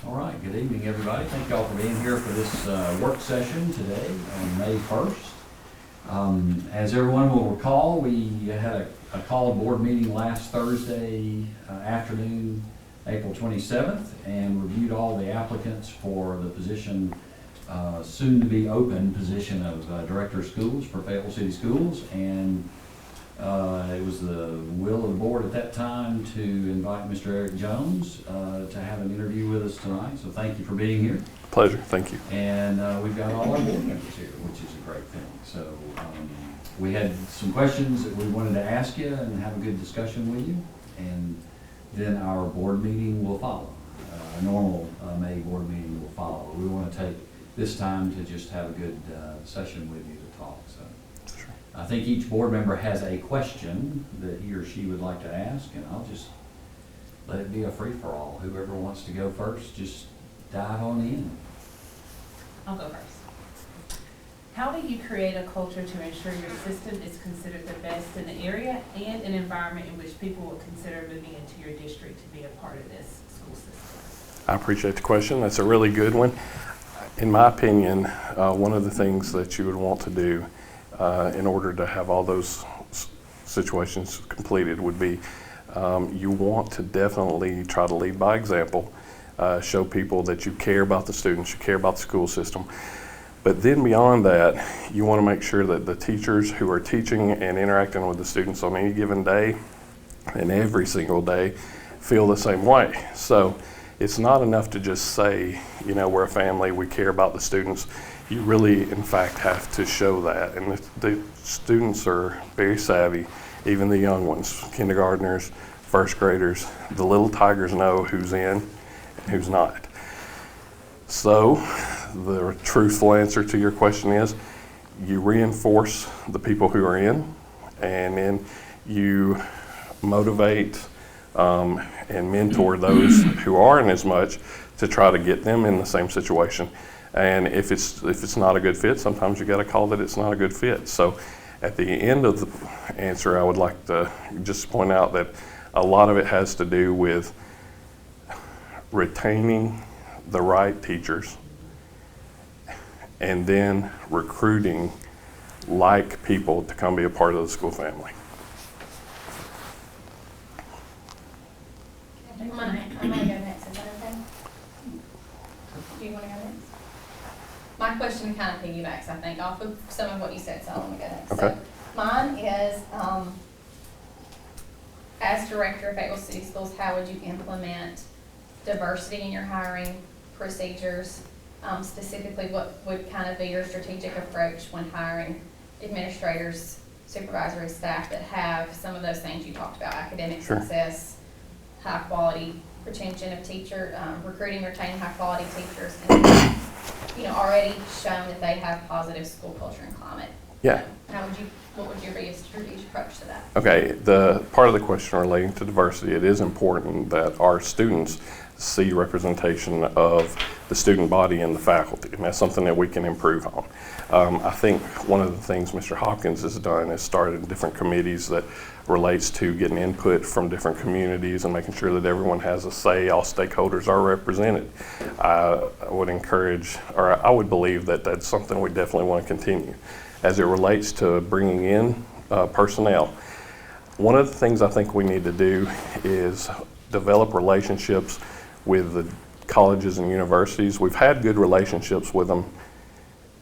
All right, good evening, everybody. Thank you all for being here for this work session today on May 1st. As everyone will recall, we had a called board meeting last Thursday afternoon, April 27th, and reviewed all the applicants for the position, soon to be open position of Director of Schools for Fayetteville City Schools. And it was the will of the board at that time to invite Mr. Eric Jones to have an interview with us tonight. So thank you for being here. Pleasure, thank you. And we've got all our board members here, which is a great thing. So we had some questions that we wanted to ask you and have a good discussion with you. And then our board meeting will follow. A normal May board meeting will follow. We want to take this time to just have a good session with you to talk. So Sure. I think each board member has a question that he or she would like to ask, and I'll just let it be a free-for-all. Whoever wants to go first, just dive on in. I'll go first. How do you create a culture to ensure your system is considered the best in the area and an environment in which people will consider moving into your district to be a part of this school system? I appreciate the question. That's a really good one. In my opinion, one of the things that you would want to do in order to have all those situations completed would be you want to definitely try to lead by example, show people that you care about the students, you care about the school system. But then beyond that, you want to make sure that the teachers who are teaching and interacting with the students on any given day and every single day feel the same way. So it's not enough to just say, you know, we're a family, we care about the students. You really, in fact, have to show that. And the students are very savvy, even the young ones, kindergartners, first graders. The little tigers know who's in and who's not. So the truthful answer to your question is you reinforce the people who are in, and then you motivate and mentor those who aren't as much to try to get them in the same situation. And if it's not a good fit, sometimes you got to call that it's not a good fit. So at the end of the answer, I would like to just point out that a lot of it has to do with retaining the right teachers and then recruiting like people to come be a part of the school family. I'm gonna go next, is that okay? Do you wanna go next? My question kind of piggybacks, I think, off of some of what you said, so I wanna go next. Okay. So mine is, as director of Fayetteville City Schools, how would you implement diversity in your hiring procedures? Specifically, what would kind of be your strategic approach when hiring administrators, supervisory staff that have some of those things you talked about, academic Sure. success, high quality retention of teacher, recruiting, retaining high quality teachers, and already shown that they have positive school culture and climate. Yeah. What would your be a strategic approach to that? Okay, the part of the question relating to diversity, it is important that our students see representation of the student body and the faculty, and that's something that we can improve on. I think one of the things Mr. Hopkins has done is started different committees that relates to getting input from different communities and making sure that everyone has a say, all stakeholders are represented. I would encourage, or I would believe that that's something we definitely want to continue. As it relates to bringing in personnel, one of the things I think we need to do is develop relationships with the colleges and universities. We've had good relationships with them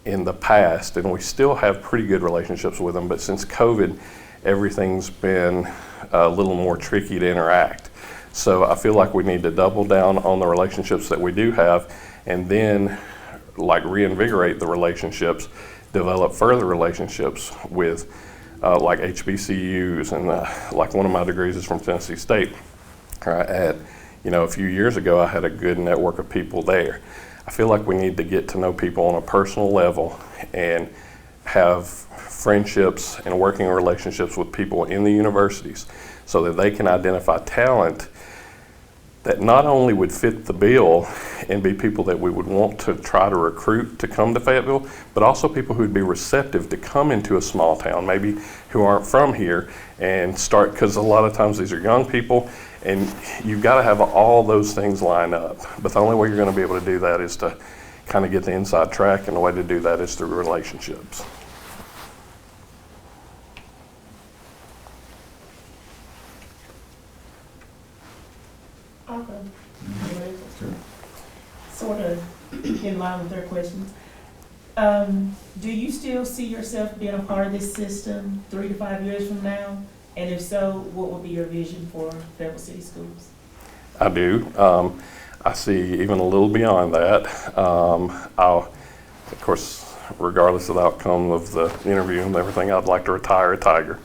in the past, and we still have pretty good relationships with them, but since COVID, everything's been a little more tricky to interact. So I feel like we need to double down on the relationships that we do have, and then like reinvigorate the relationships, develop further relationships with like HBCUs, and like one of my degrees is from Tennessee State. A few years ago, I had a good network of people there. I feel like we need to get to know people on a personal level and have friendships and working relationships with people in the universities so that they can identify talent that not only would fit the bill and be people that we would want to try to recruit to come to Fayetteville, but also people who'd be receptive to come into a small town, maybe who aren't from here, and start, because a lot of times these are young people And you've got to have all those things line up. But the only way you're going to be able to do that is to kind of get the inside track, and the way to do that is through relationships. Okay. Sure. Sort of in line with their questions. Do you still see yourself being a part of this system 3 to 5 years from now? And if so, what would be your vision for Fayetteville City Schools? I do. I see even a little beyond that. Of course, regardless of the outcome of the interview and everything, I'd like to retire a Tiger.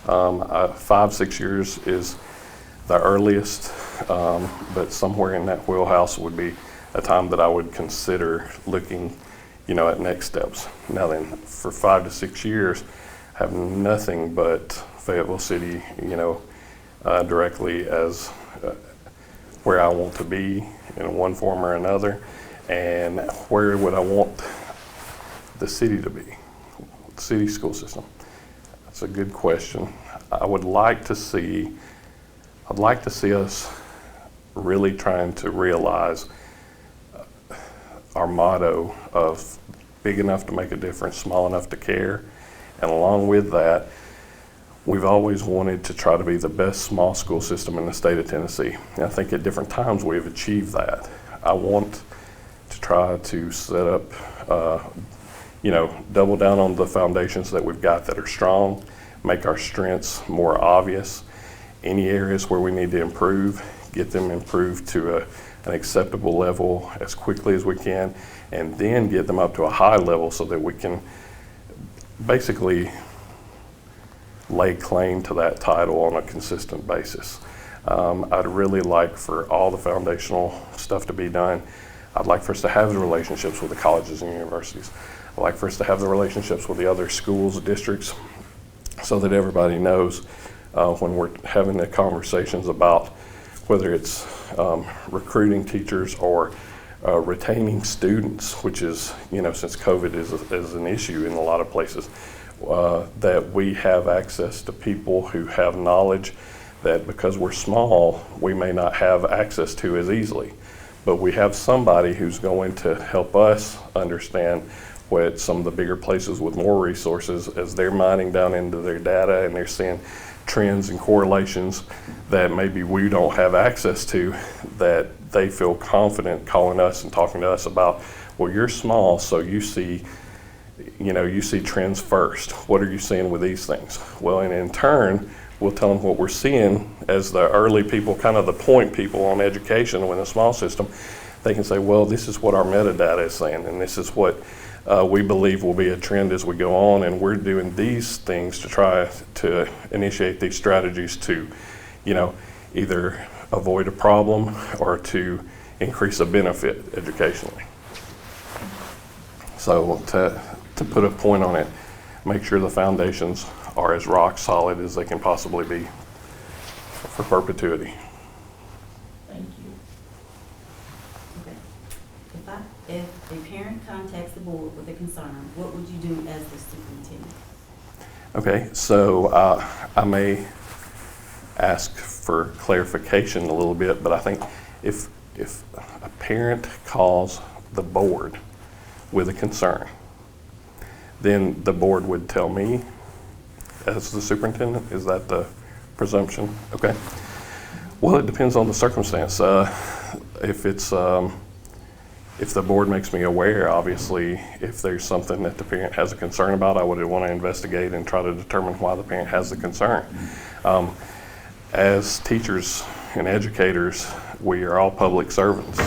5-6 years is the earliest, but somewhere in that wheelhouse would be a time that I would consider looking, at next steps. Now then, for 5 to 6 years, I have nothing but Fayetteville City, directly as where I want to be in one form or another, and where would I want the city to be, the city school system. That's a good question. I'd like to see us really trying to realize our motto of big enough to make a difference, small enough to care. And along with that, we've always wanted to try to be the best small school system in the state of Tennessee. And I think at different times we've achieved that. I want to try to set up, double down on the foundations that we've got that are strong, make our strengths more obvious. Any areas where we need to improve, get them improved to an acceptable level as quickly as we can, and then get them up to a high level so that we can basically lay claim to that title on a consistent basis. I'd really like for all the foundational stuff to be done. I'd like for us to have the relationships with the colleges and universities. I'd like for us to have the relationships with the other schools, districts, so that everybody knows when we're having the conversations about whether it's recruiting teachers or retaining students, which is, since COVID is an issue in a lot of places, that we have access to people who have knowledge that because we're small, we may not have access to as easily. But we have somebody who's going to help us understand what some of the bigger places with more resources, as they're mining down into their data and they're seeing trends and correlations that maybe we don't have access to, that they feel confident calling us and talking to us about, well, you're small, so you see trends first. What are you seeing with these things? Well, and in turn, we'll tell them what we're seeing as the early people, kind of the point people on education in a small system. They can say, well, this is what our metadata is saying, and this is what we believe will be a trend as we go on, and we're doing these things to try to initiate these strategies to, either avoid a problem or to increase a benefit educationally. So to put a point on it, make sure the foundations are as rock solid as they can possibly be for perpetuity. Thank you. Okay. If a parent contacts the board with a concern, what would you do as the superintendent? Okay, so I may ask for clarification a little bit, but I think if a parent calls the board with a concern, then the board would tell me as the superintendent. Is that the presumption? Okay. Well, it depends on the circumstance. If the board makes me aware, obviously, if there's something that the parent has a concern about, I would want to investigate and try to determine why the parent has the concern. As teachers and educators, we are all public servants.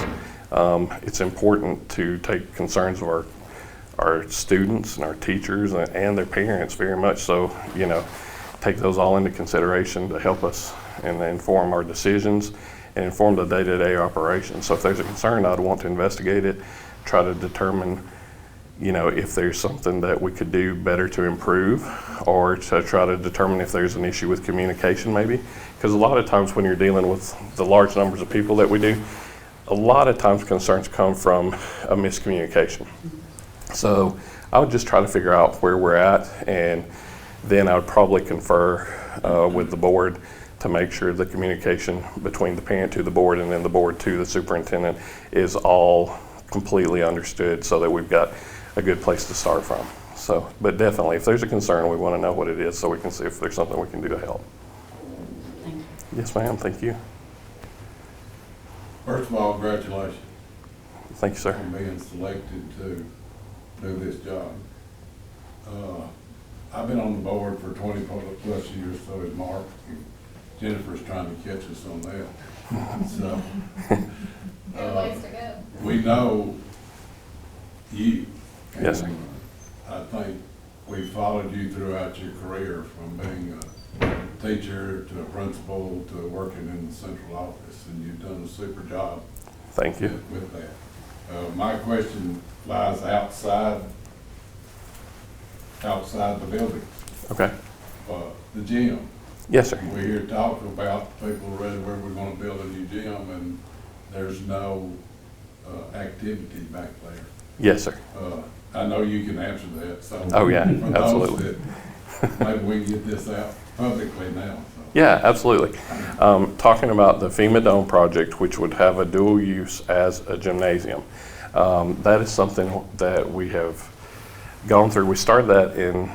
It's important to take concerns of our students and our teachers and their parents very much so, take those all into consideration to help us and inform our decisions and inform the day-to-day operations. So if there's a concern, I'd want to investigate it, try to determine, if there's something that we could do better to improve, or to try to determine if there's an issue with communication maybe. Because a lot of times when you're dealing with the large numbers of people that we do, a lot of times concerns come from a miscommunication. So I would just try to figure out where we're at, and then I would probably confer with the board to make sure the communication between the parent to the board and then the board to the superintendent is all completely understood so that we've got a good place to start from. So, but definitely, if there's a concern, we want to know what it is so we can see if there's something we can do to help. Thank you. Yes, ma'am. Thank you. First of all, congratulations Thank you, sir. on being selected to do this job. I've been on the board for 20 plus years, so is Mark. Jennifer's trying to catch us on that. So, Good ways to go. we know you. Yes, sir. And I think we followed you throughout your career from being a teacher to a principal to working in the central office, and you've done a super job Thank you. with that. My question lies outside the building, Okay. the gym. Yes, sir. We hear talk about people ready where we're gonna build a new gym, and there's no activity back there. Yes, sir. I know you can answer that, so. Oh, yeah, for those absolutely. that- Maybe we can get this out publicly now, so. Yeah, absolutely. Talking about the FEMA Dome project, which would have a dual use as a gymnasium, that is something that we have gone through. We started that in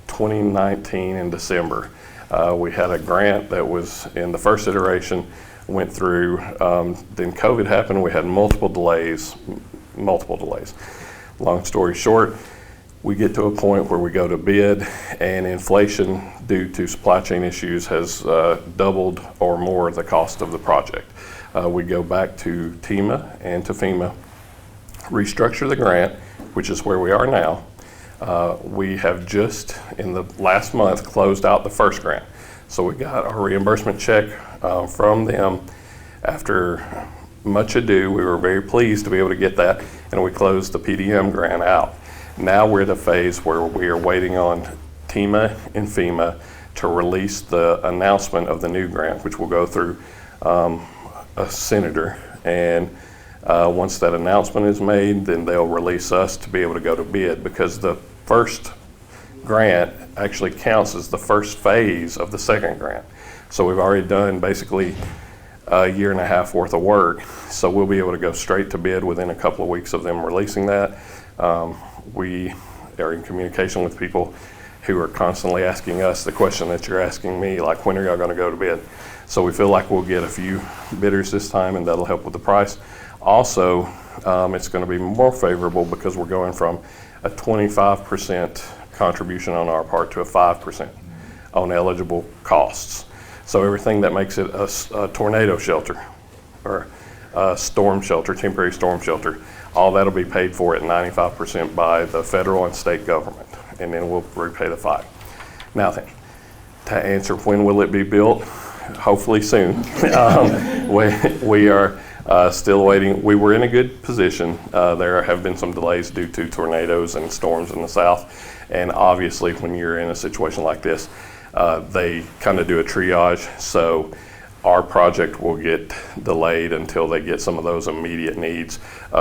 2019 in December. We had a grant that was in the first iteration, went through, then COVID happened, we had multiple delays. Long story short, we get to a point where we go to bid and inflation due to supply chain issues has doubled or more the cost of the project. We go back to TEMA and to FEMA, restructure the grant, which is where we are now. We have just in the last month closed out the first grant. So we got our reimbursement check from them. After much ado, we were very pleased to be able to get that, and we closed the PDM grant out. Now we're at a phase where we are waiting on TEMA and FEMA to release the announcement of the new grant, which will go through a senator. And once that announcement is made, then they'll release us to be able to go to bid, because the first grant actually counts as the first phase of the second grant. So we've already done basically a year and a half worth of work. So we'll be able to go straight to bid within a couple of weeks of them releasing that. We are in communication with people who are constantly asking us the question that you're asking me, like, when are y'all gonna go to bid? So we feel like we'll get a few bidders this time, and that'll help with the price. Also, it's gonna be more favorable because we're going from a 25% contribution on our part to a 5% on eligible costs. So everything that makes it a tornado shelter or a storm shelter, temporary storm shelter, all that'll be paid for at 95% by the federal and state government, and then we'll repay the 5%. Now then, to answer when will it be built, hopefully soon. We are still waiting. We were in a good position. There have been some delays due to tornadoes and storms in the south, and obviously when you're in a situation like this, they kind of do a triage. So our project will get delayed until they get some of those immediate needs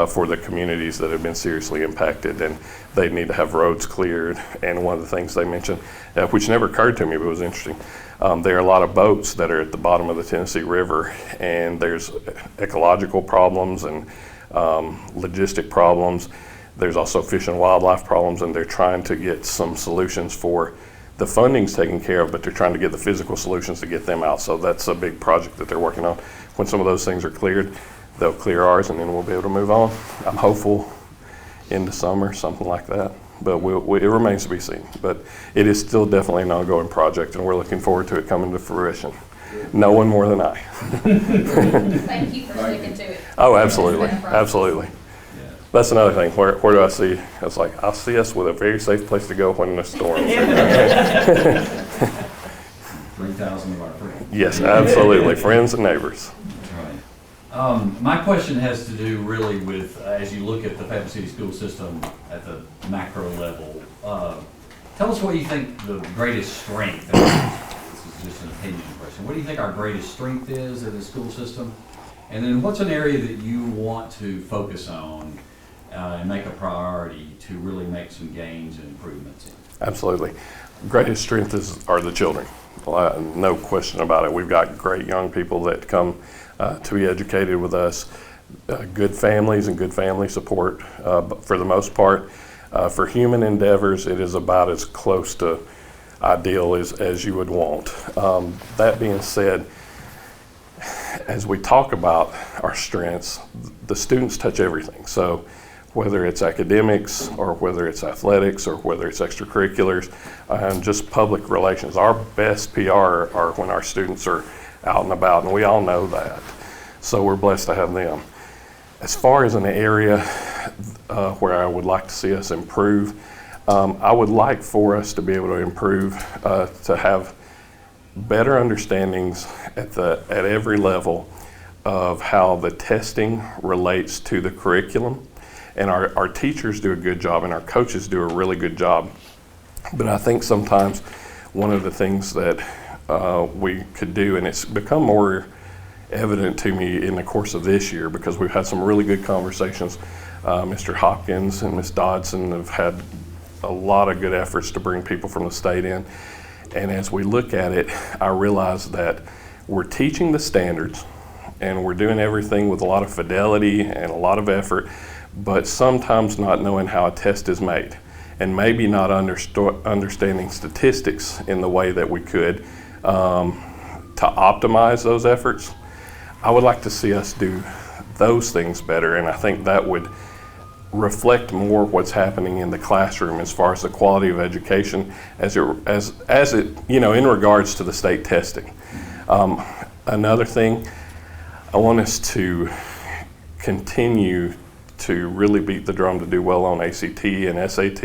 for the communities that have been seriously impacted, and they need to have roads cleared. And one of the things they mentioned, which never occurred to me but was interesting, there are a lot of boats that are at the bottom of the Tennessee River, and there's ecological problems and logistic problems. There's also fish and wildlife problems, and they're trying to get some solutions for the funding's taken care of, but they're trying to get the physical solutions to get them out. So that's a big project that they're working on. When some of those things are cleared, they'll clear ours, and then we'll be able to move on. I'm hopeful in the summer, something like that, but it remains to be seen. But it is still definitely an ongoing project, and we're looking forward to it coming to fruition. No one more than I. Thank you for sticking to it. Oh, absolutely, It's been a process. absolutely. Yeah. That's another thing. Where do I see? I was like, I'll see us with a very safe place to go when the storm. 3,000 of our friends. Yes, absolutely. Friends and neighbors. That's right. My question has to do really with, as you look at the Fayetteville City school system at the macro level, tell us what you think the greatest strength, and this is just an opinion question, what do you think our greatest strength is in the school system? And then what's an area that you want to focus on and make a priority to really make some gains and improvements in? Absolutely. Greatest strength are the children. No question about it. We've got great young people that come to be educated with us, good families and good family support for the most part. For human endeavors, it is about as close to ideal as you would want. That being said, as we talk about our strengths, the students touch everything. So whether it's academics or whether it's athletics or whether it's extracurriculars and just public relations, our best PR are when our students are out and about, and we all know that. So we're blessed to have them. As far as an area where I would like to see us improve, I would like for us to be able to improve, to have better understandings at every level of how the testing relates to the curriculum. And our teachers do a good job and our coaches do a really good job. But I think sometimes one of the things that we could do, and it's become more evident to me in the course of this year because we've had some really good conversations. Mr. Hopkins and Ms. Dodson have had a lot of good efforts to bring people from the state in. And as we look at it, I realize that we're teaching the standards and we're doing everything with a lot of fidelity and a lot of effort, but sometimes not knowing how a test is made and maybe not understanding statistics in the way that we could to optimize those efforts. I would like to see us do those things better, and I think that would reflect more what's happening in the classroom as far as the quality of education as it in regards to the state testing. Another thing, I want us to continue to really beat the drum to do well on ACT and SAT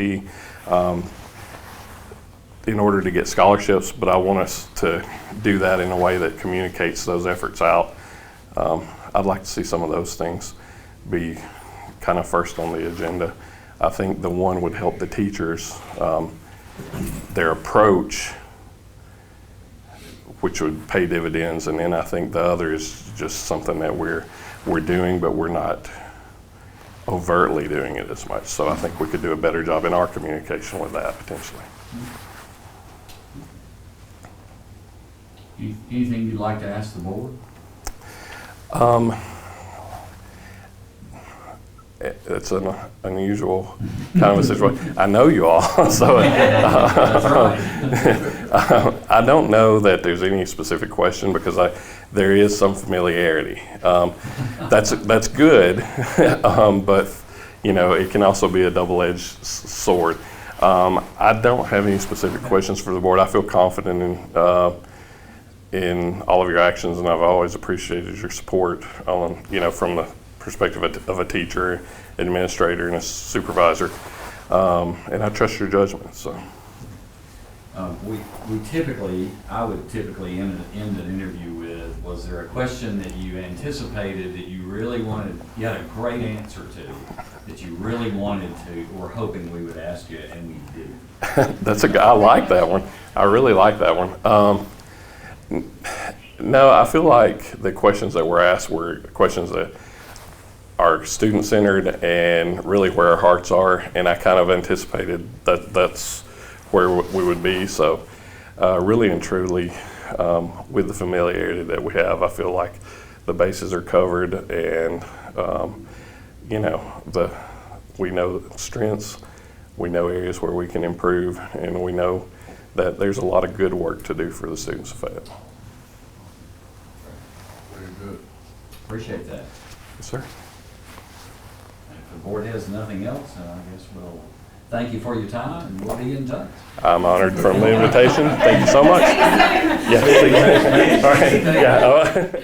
in order to get scholarships, but I want us to do that in a way that communicates those efforts out. I'd like to see some of those things be kind of first on the agenda. I think the one would help the teachers, their approach, which would pay dividends, and then I think the other is just something that we're doing, but we're not overtly doing it as much. So I think we could do a better job in our communication with that potentially. Anything you'd like to ask the board? It's an unusual kind of a situation. I know you all, so That's right. I don't know that there's any specific question because there is some familiarity. That's good, but it can also be a double-edged sword. I don't have any specific questions for the board. I feel confident in all of your actions, and I've always appreciated your support on, from the perspective of a teacher, administrator, and a supervisor, and I trust your judgment. So, I would typically end an interview with, was there a question that you anticipated that you really wanted, you had a great answer to, that you really wanted to, or hoping we would ask you, and we did? I like that one. I really like that one. No, I feel like the questions that were asked were questions that are student-centered and really where our hearts are, and I kind of anticipated that that's where we would be. So really and truly, with the familiarity that we have, I feel like the bases are covered, and we know strengths, we know areas where we can improve, and we know that there's a lot of good work to do for the students of Fayetteville. Very good. Appreciate that. Yes, sir. If the board has nothing else, I guess we'll thank you for your time, and we'll be in touch. I'm honored from the invitation. Thank you so much. Yeah, see you. All right. Yeah.